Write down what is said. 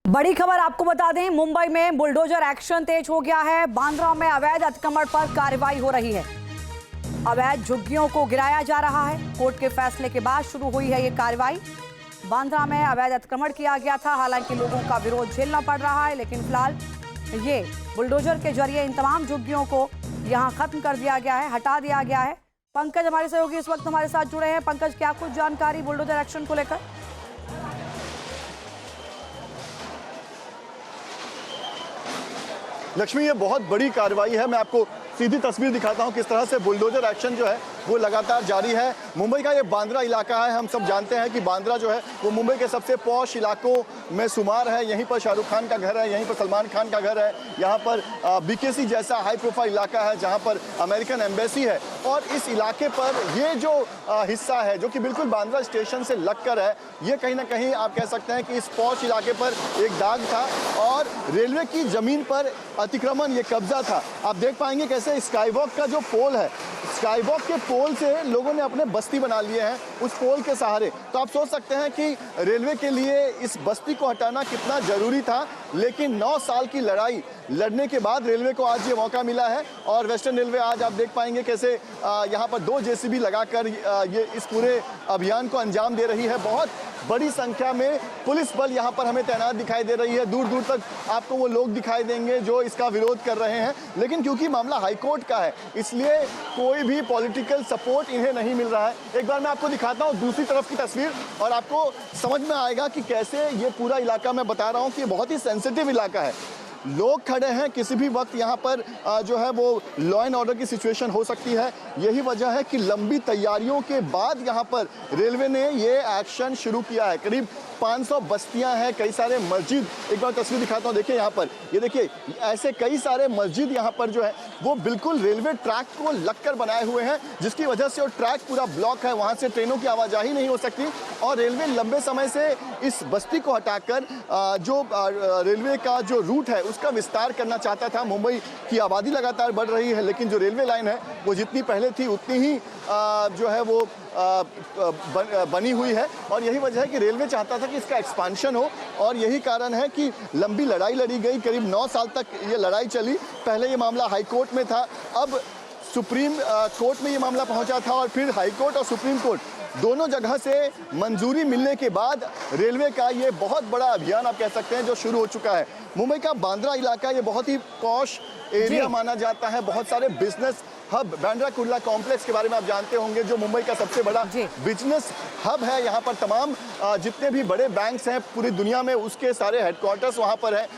बड़ी खबर आपको बता दें, मुंबई में बुलडोजर एक्शन तेज हो गया है। बांद्रा में अवैध अतिक्रमण पर कार्रवाई हो रही है। अवैध झुग्गियों को गिराया जा रहा है। कोर्ट के फैसले के बाद शुरू हुई है ये कार्रवाई। बांद्रा में अवैध अतिक्रमण किया गया था, हालांकि लोगों का विरोध झेलना पड़ रहा है, लेकिन फिलहाल ये बुलडोजर के जरिए इन तमाम झुग्गियों को यहाँ खत्म कर दिया गया है, हटा दिया गया है। पंकज हमारे सहयोगी इस वक्त हमारे साथ जुड़े हैं। पंकज, क्या कुछ जानकारी बुलडोजर एक्शन को लेकर? लक्ष्मी, ये बहुत बड़ी कार्रवाई है। मैं आपको सीधी तस्वीर दिखाता हूं किस तरह से बुलडोजर एक्शन जो है वो लगातार जारी है। मुंबई का ये बांद्रा इलाका है। हम सब जानते हैं कि बांद्रा जो है वो मुंबई के सबसे पॉश इलाकों में शुमार है। यहीं पर शाहरुख खान का घर है, यहीं पर सलमान खान का घर है, यहाँ पर बीकेसी जैसा हाई प्रोफाइल इलाका है जहाँ पर अमेरिकन एम्बेसी है। और इस इलाके पर ये जो हिस्सा है जो कि बिल्कुल बांद्रा स्टेशन से लगकर है, ये कहीं ना कहीं आप कह सकते हैं कि इस पॉश इलाके पर एक दाग था और रेलवे की जमीन पर अतिक्रमण, ये कब्जा था। आप देख पाएंगे कैसे स्काईवॉक का जो पोल है, स्काईवॉक के पोल से लोगों ने अपने बस्ती बना लिए हैं उस पोल के सहारे। तो आप सोच सकते हैं कि रेलवे के लिए इस बस्ती को हटाना कितना जरूरी था। लेकिन 9 साल की लड़ाई लड़ने के बाद रेलवे को आज ये मौका मिला है। और वेस्टर्न रेलवे आज आप देख पाएंगे कैसे यहाँ पर 2 जेसीबी लगाकर ये इस पूरे अभियान को अंजाम दे रही है। बहुत बड़ी संख्या में पुलिस बल यहाँ पर हमें तैनात दिखाई दे रही है। दूर दूर तक आपको वो लोग दिखाई देंगे जो इसका विरोध कर रहे हैं। लेकिन क्योंकि मामला हाईकोर्ट का है, इसलिए कोई भी पॉलिटिकल सपोर्ट इन्हें नहीं मिल रहा है। एक बार मैं आपको दिखाता हूँ दूसरी तरफ की तस्वीर और आपको समझ में आएगा कि कैसे ये पूरा इलाका, मैं बता रहा हूँ कि बहुत ही सेंसिटिव इलाका है। लोग खड़े हैं, किसी भी वक्त यहाँ पर जो है वो लॉ एंड ऑर्डर की सिचुएशन हो सकती है। यही वजह है कि लंबी तैयारियों के बाद यहाँ पर रेलवे ने ये एक्शन शुरू किया है। करीब 500 बस्तियां हैं, कई सारे मस्जिद। एक बार तस्वीर दिखाता हूँ, देखिए यहाँ पर, ये देखिए ऐसे कई सारे मस्जिद यहाँ पर जो है वो बिल्कुल रेलवे ट्रैक को लगकर बनाए हुए हैं, जिसकी वजह से वो ट्रैक पूरा ब्लॉक है, वहाँ से ट्रेनों की आवाजाही नहीं हो सकती। और रेलवे लंबे समय से इस बस्ती को हटाकर जो रेलवे का जो रूट है उसका विस्तार करना चाहता था। मुंबई की आबादी लगातार बढ़ रही है, लेकिन जो रेलवे लाइन है वो जितनी पहले थी उतनी ही जो है वो बनी हुई है। और यही वजह है कि रेलवे चाहता था कि इसका एक्सपांशन हो। और यही कारण है कि लंबी लड़ाई लड़ी गई, करीब 9 साल तक ये लड़ाई चली। पहले ये मामला हाई कोर्ट में था, अब सुप्रीम कोर्ट में ये मामला पहुंचा था और फिर हाई कोर्ट और सुप्रीम कोर्ट दोनों जगह से मंजूरी मिलने के बाद रेलवे का ये बहुत बड़ा अभियान आप कह सकते हैं जो शुरू हो चुका है। मुंबई का बांद्रा इलाका ये बहुत ही पॉश एरिया माना जाता है। बहुत सारे business hub, Bandra Kurla complex के बारे में आप जानते होंगे, जो मुंबई का सबसे बड़ा बिजनेस हब है। यहाँ पर तमाम जितने भी बड़े बैंक्स हैं पूरी दुनिया में, उसके सारे हेडक्वार्टर्स वहाँ पर है।